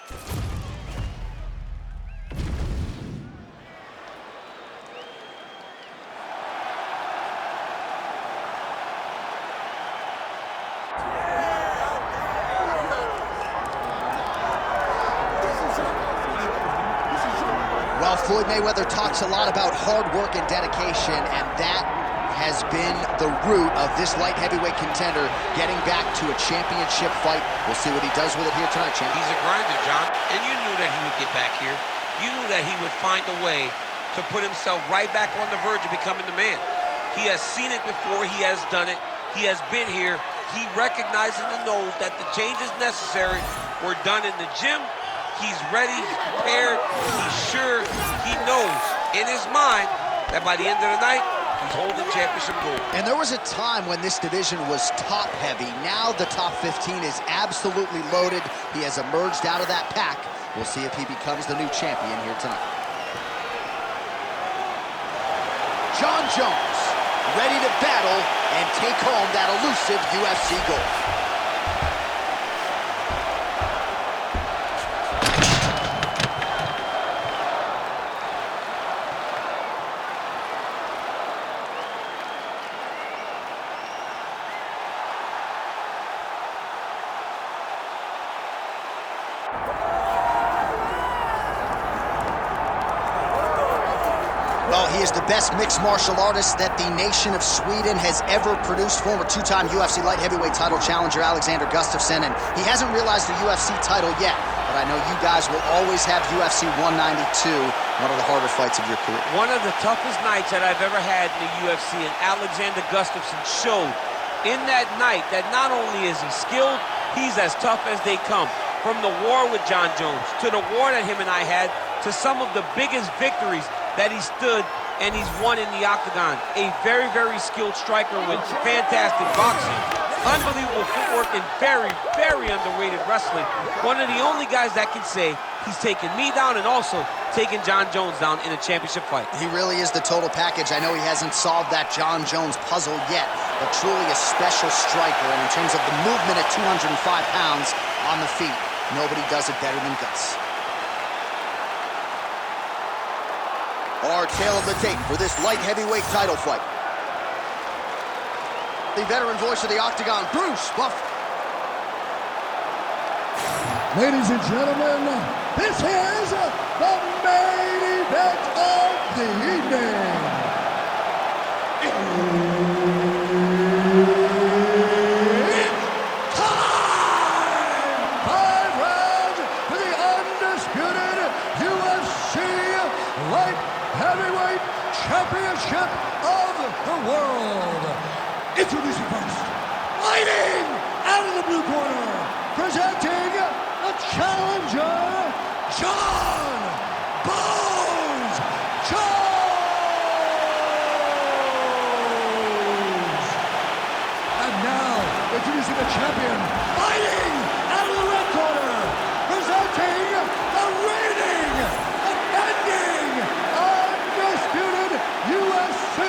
Well, Floyd Mayweather talks a lot about hard work and dedication, and that has been the root of this light heavyweight contender getting back to a championship fight. We'll see what he does with it here tonight, champ. He's a grinder, John, and you knew that he would get back here. You knew that he would find a way to put himself right back on the verge of becoming the man. He has seen it before. He has done it. He has been here. He recognizes and knows that the changes necessary were done in the gym. He's ready, he's prepared, he's sure, he knows in his mind that by the end of the night, he's holding championship gold. And there was a time when this division was top heavy. Now the top 15 is absolutely loaded. He has emerged out of that pack. We'll see if he becomes the new champion here tonight. Jon Jones, ready to battle and take home that elusive UFC gold. Well, he is the best mixed martial artist that the nation of Sweden has ever produced. Former two-time UFC light heavyweight title challenger Alexander Gustafsson, and he hasn't realized the UFC title yet, but I know you guys will always have UFC 192, one of the harder fights of your career. One of the toughest nights that I've ever had in the UFC, and Alexander Gustafsson showed in that night that not only is he skilled, he's as tough as they come. From the war with Jon Jones, to the war that him and I had, to some of the biggest victories that he stood and he's won in the octagon. A very, very skilled striker with fantastic boxing, unbelievable footwork, and very, very underrated wrestling. One of the only guys that can say he's taken me down and also taken Jon Jones down in a championship fight. He really is the total package. I know he hasn't solved that Jon Jones puzzle yet, but truly a special striker. And in terms of the movement at 205 pounds on the feet, nobody does it better than Gus. Our tale of the tape for this light heavyweight title fight. The veteran voice of the octagon, Bruce Buffer. Ladies and gentlemen, this is the main event of the evening. It's time! 5 rounds for the undisputed UFC light heavyweight championship of the world. Introducing first, fighting out of the blue corner, presenting the challenger, Jon Bones Jones. And now, introducing the champion, fighting out of the red corner, presenting the reigning, defending, undisputed UFC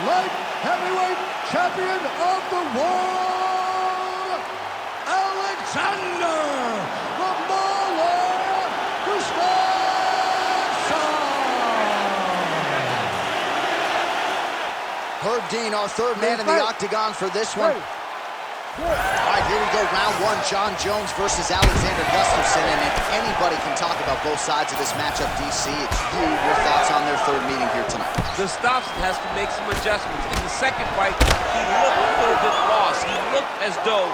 light heavyweight champion of the world, Alexander Gustafsson. Herb Dean, our third man in the octagon for this one. All right, here we go, round one, Jon Jones versus Alexander Gustafsson, and if anybody can talk about both sides of this matchup, DC, it's you. Your thoughts on their third meeting here tonight? Gustafsson has to make some adjustments. In the second fight, he looked a little bit lost. He looked as though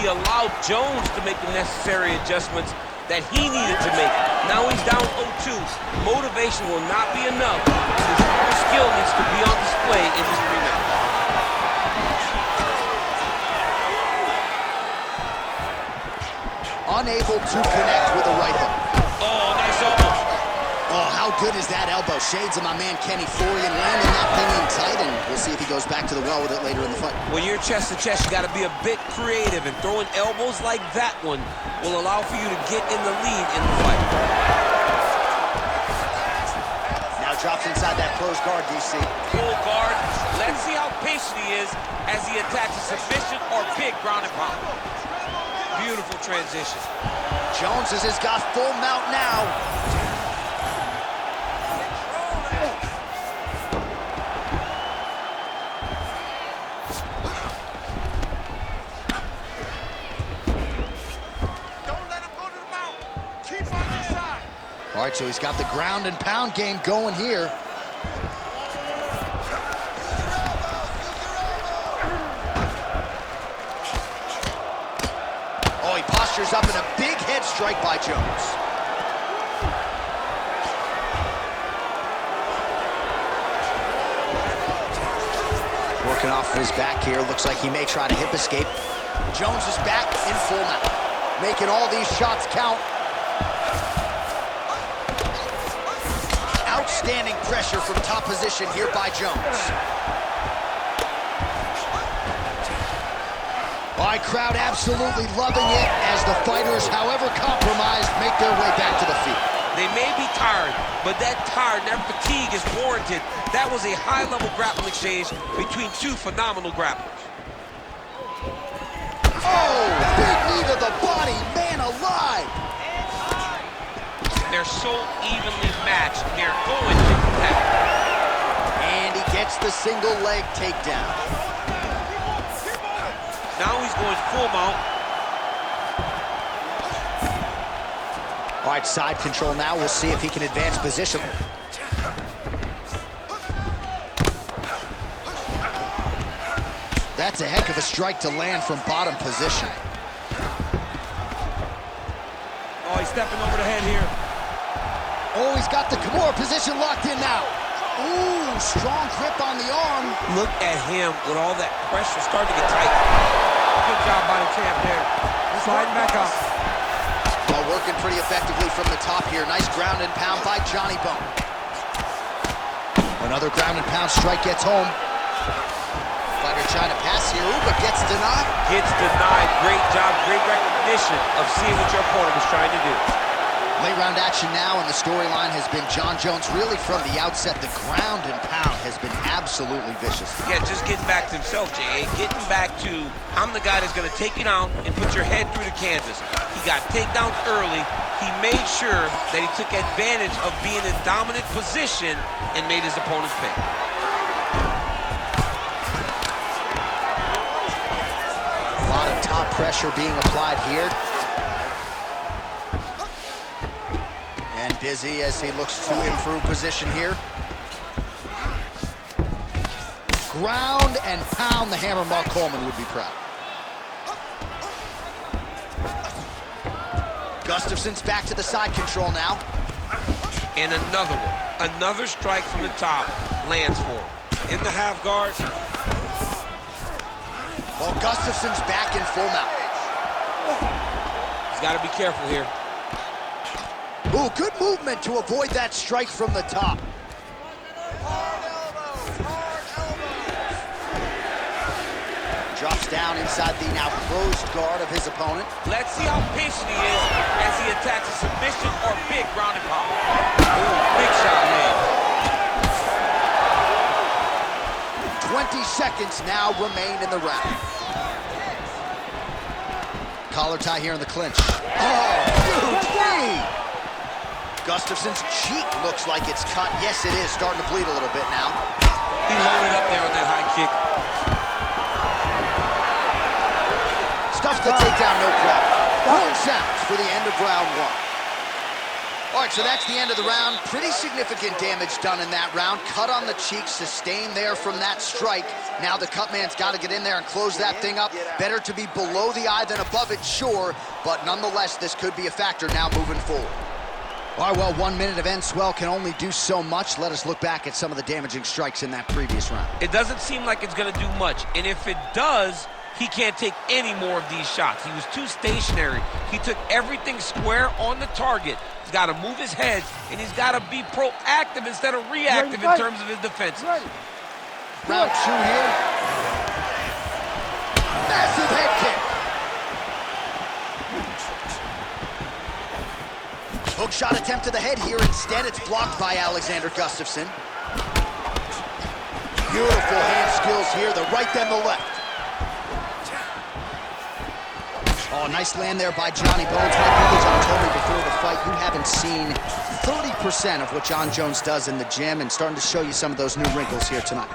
he allowed Jones to make the necessary adjustments that he needed to make. Now he's down 0-2. Motivation will not be enough. His skill needs to be on display in this rematch. Unable to connect with a right hook. Oh, nice elbow. Oh, how good is that elbow? Shades of my man Kenny Florian landing that thing in tight, and we'll see if he goes back to the well with it later in the fight. When you're chest to chest, you got to be a bit creative, and throwing elbows like that one will allow for you to get in the lead in the fight. Now drops inside that closed guard, DC. Full guard. Let's see how patient he is as he attacks a submission or big ground and pound. Beautiful transition. Jones has got full mount now. Don't let him go to the mount. Keep on your side. All right, so he's got the ground and pound game going here. Oh, he postures up in a big head strike by Jones. Working off of his back here. Looks like he may try to hip escape. Jones is back in full mount, making all these shots count. Outstanding pressure from top position here by Jones. All right, crowd absolutely loving it as the fighters, however compromised, make their way back to the feet. They may be tired, but that tiredness, that fatigue is warranted. That was a high-level grappling exchange between two phenomenal grapplers. Oh, big knee to the body, man alive. They're so evenly matched, they're going to impact. And he gets the single leg takedown. Now he's going full mount. All right, side control now. We'll see if he can advance position. That's a heck of a strike to land from bottom position. Oh, he's stepping over the head here. Oh, he's got the Kimura position locked in now. Ooh, strong grip on the arm. Look at him with all that pressure starting to get tight. Good job by the champ there. Sliding back up. Well, working pretty effectively from the top here. Nice ground and pound by Johnny Bone. Another ground and pound strike gets home. Fighter trying to pass here, ooh, but gets denied. Gets denied. Great job, great recognition of seeing what your opponent was trying to do. Late round action now, and the storyline has been Jon Jones really from the outset. The ground and pound has been absolutely vicious. Yeah, just getting back to himself, J.A. Getting back to, I'm the guy that's going to take you down and put your head through the canvas. He got takedowns early. He made sure that he took advantage of being in dominant position and made his opponents pay. A lot of top pressure being applied here. And busy as he looks to improve position here. Ground and pound, the hammer Mark Coleman would be proud. Gustafsson's back to the side control now. And another one. Another strike from the top lands for him. In the half guard. Well, Gustafsson's back in full mount. He's got to be careful here. Ooh, good movement to avoid that strike from the top. Drops down inside the now closed guard of his opponent. Let's see how patient he is as he attacks a submission or big ground and pound. Ooh, big shot, man. 20 seconds now remain in the round. Collar tie here in the clinch. Oh, huge knee! Gustafsson's cheek looks like it's cut. Yes, it is. Starting to bleed a little bit now. He loaded up there on that high kick. Stuffs the takedown, no problem. Horn sounds for the end of round one. All right, so that's the end of the round. Pretty significant damage done in that round. Cut on the cheek, sustained there from that strike. Now the cut man's got to get in there and close that thing up. Better to be below the eye than above it, sure. But nonetheless, this could be a factor now moving forward. All right, well, 1 minute of end swell can only do so much. Let us look back at some of the damaging strikes in that previous round. It doesn't seem like it's going to do much. And if it does, he can't take any more of these shots. He was too stationary. He took everything square on the target. He's got to move his head, and he's got to be proactive instead of reactive in terms of his defense. Round two here. Massive head kick. Hook shot attempt to the head here. Instead, it's blocked by Alexander Gustafsson. Beautiful hand skills here, the right then the left. Oh, nice land there by Johnny Bones. My brother John told me before the fight you haven't seen 30% of what John Jones does in the gym, and starting to show you some of those new wrinkles here tonight.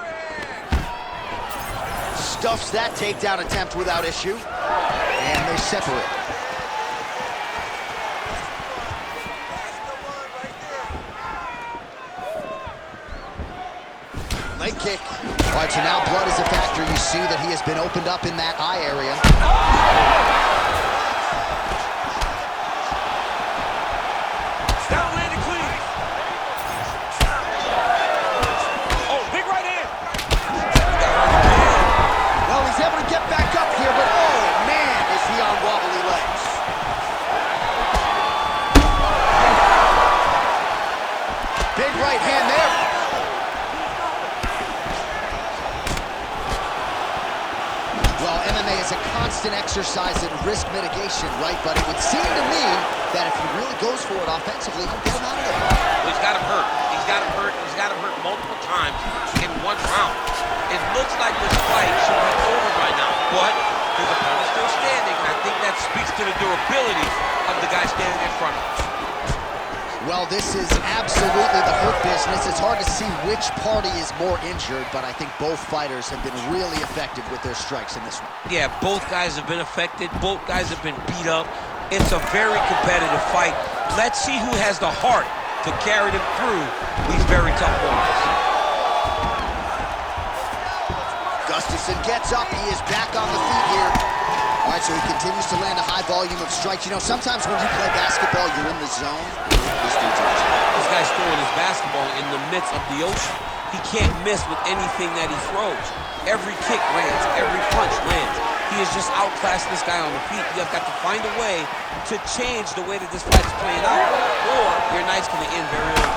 Stuffs that takedown attempt without issue, and they separate. Leg kick. All right, so now blood is a factor. You see that he has been opened up in that eye area. Down landed clean. Oh, big right hand. Well, he's able to get back up here, but oh, man, is he on wobbly legs. Big right hand there. Well, MMA is a constant exercise in risk mitigation, right? But it would seem to me that if he really goes for it offensively, he'll get him out of there. Well, he's got him hurt. He's got him hurt. He's got him hurt multiple times in one round. It looks like this fight should be over by now, but his opponent's still standing, and I think that speaks to the durability of the guy standing in front of him. Well, this is absolutely the hurt business. It's hard to see which party is more injured, but I think both fighters have been really effective with their strikes in this one. Yeah, both guys have been affected. Both guys have been beat up. It's a very competitive fight. Let's see who has the heart to carry them through these very tough moments. Gustafsson gets up. He is back on the feet here. All right, so he continues to land a high volume of strikes. You know, sometimes when you play basketball, you're in the zone. This guy's throwing his basketball in the midst of the ocean. He can't miss with anything that he throws. Every kick lands, every punch lands. He has just outclassed this guy on the feet. You've got to find a way to change the way that this fight is playing out, or your night's going to end very early.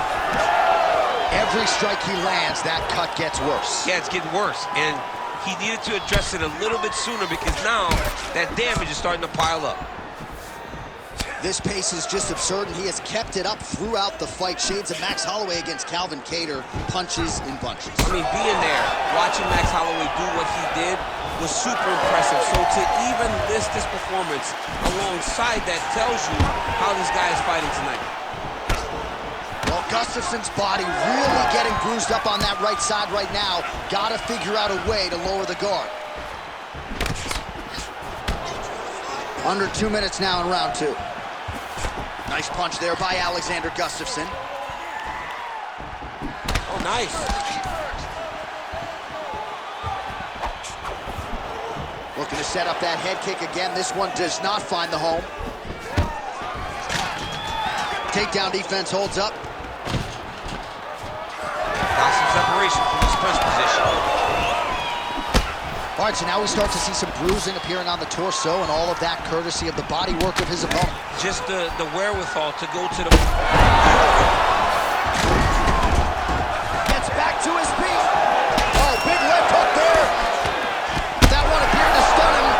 Every strike he lands, that cut gets worse. Yeah, it's getting worse, and he needed to address it a little bit sooner because now that damage is starting to pile up. This pace is just absurd, and he has kept it up throughout the fight. Shades of Max Holloway against Calvin Kattar, punches in bunches. I mean, being there, watching Max Holloway do what he did was super impressive. So to even list this performance alongside that tells you how this guy is fighting tonight. Well, Gustafsson's body really getting bruised up on that right side right now. Got to figure out a way to lower the guard. Under 2 minutes now in round two. Nice punch there by Alexander Gustafsson. Oh, nice. Looking to set up that head kick again. This one does not find the home. Takedown defense holds up. Got some separation from his punch position. All right, so now we start to see some bruising appearing on the torso, and all of that courtesy of the body work of his opponent. Just the wherewithal to go to the... Gets back to his feet. Oh, big left hook there. That one appeared to stun him.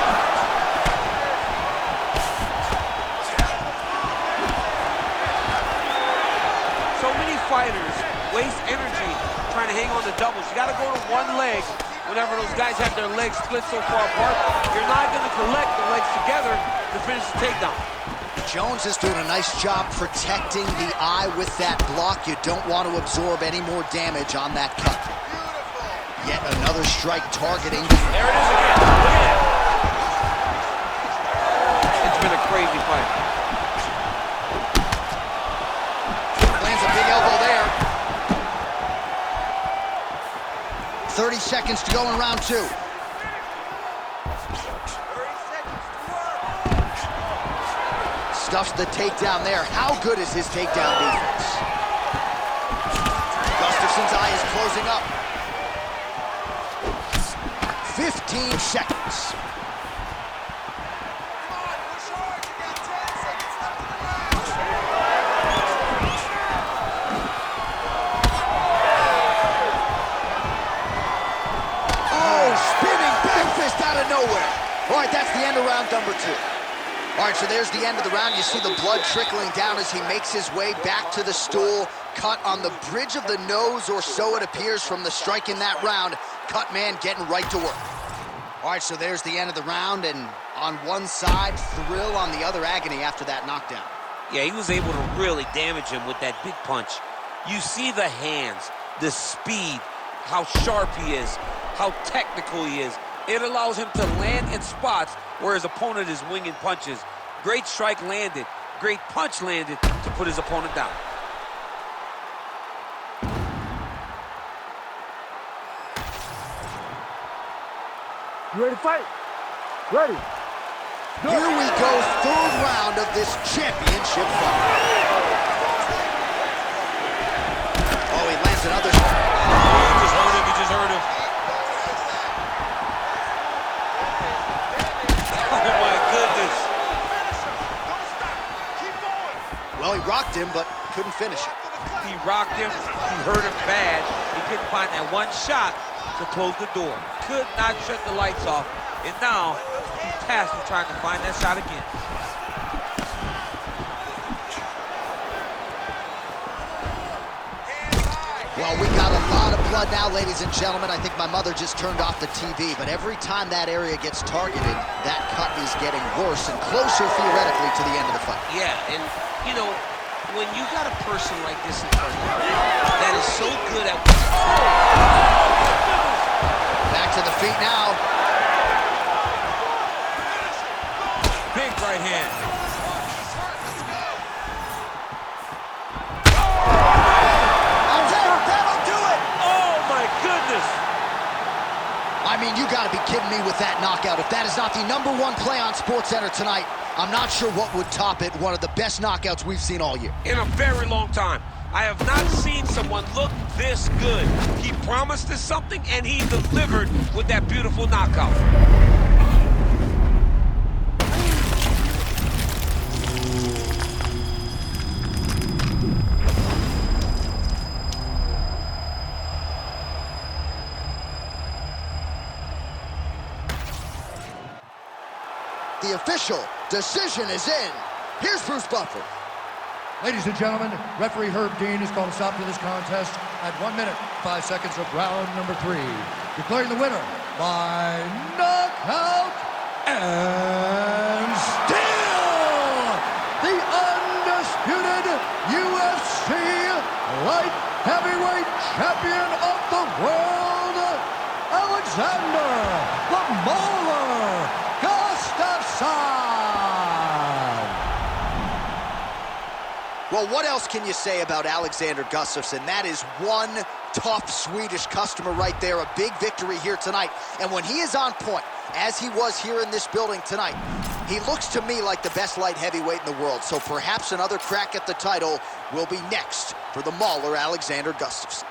So many fighters waste energy trying to hang on to doubles. You got to go to one leg. Whenever those guys have their legs split so far apart, you're not going to collect the legs together to finish the takedown. Jones is doing a nice job protecting the eye with that block. You don't want to absorb any more damage on that cut. Yet another strike targeting. There it is again. Look at it. It's been a crazy fight. Lands a big elbow there. 30 seconds to go in round two. Stuffs the takedown there. How good is his takedown defense? Gustafsson's eye is closing up. 15 seconds. Nowhere. All right, that's the end of round number two. All right, so there's the end of the round. You see the blood trickling down as he makes his way back to the stool. Cut on the bridge of the nose, or so it appears from the strike in that round. Cut man getting right to work. All right, so there's the end of the round, and on one side, thrill on the other, agony after that knockdown. Yeah, he was able to really damage him with that big punch. You see the hands, the speed, how sharp he is, how technical he is. It allows him to land in spots where his opponent is winging punches. Great strike landed, great punch landed to put his opponent down. You ready to fight? Ready. Here we go, third round of this championship fight. Oh, he lands another. Oh, he just heard him, he just heard him. Oh my goodness. Well, he rocked him, but couldn't finish it. He rocked him, he hurt him bad. He couldn't find that one shot to close the door. Could not shut the lights off. And now, he's tasked with trying to find that shot again. Well, we got a lot of blood now, ladies and gentlemen. I think my mother just turned off the TV, but every time that area gets targeted, that cut is getting worse and closer, theoretically, to the end of the fight. Yeah, and, you know, when you got a person like this in front of you that is so good at... Back to the feet now. Big right hand. That'll do it! Oh, my goodness! I mean, you gotta be kidding me with that knockout. If that is not the #1 play on SportsCenter tonight, I'm not sure what would top it. One of the best knockouts we've seen all year. In a very long time. I have not seen someone look this good. He promised us something, and he delivered with that beautiful knockout. The official decision is in. Here's Bruce Buffer. Ladies and gentlemen, referee Herb Dean has called a stop to this contest at 1 minute, 5 seconds of round number 3. Declaring the winner by knockout and still the undisputed UFC light heavyweight champion of the world, Alexander "The Mauler" Gustafsson. Well, what else can you say about Alexander Gustafsson? That is one tough Swedish customer right there. A big victory here tonight. And when he is on point, as he was here in this building tonight, he looks to me like the best light heavyweight in the world. So perhaps another crack at the title will be next for the Mauler, Alexander Gustafsson.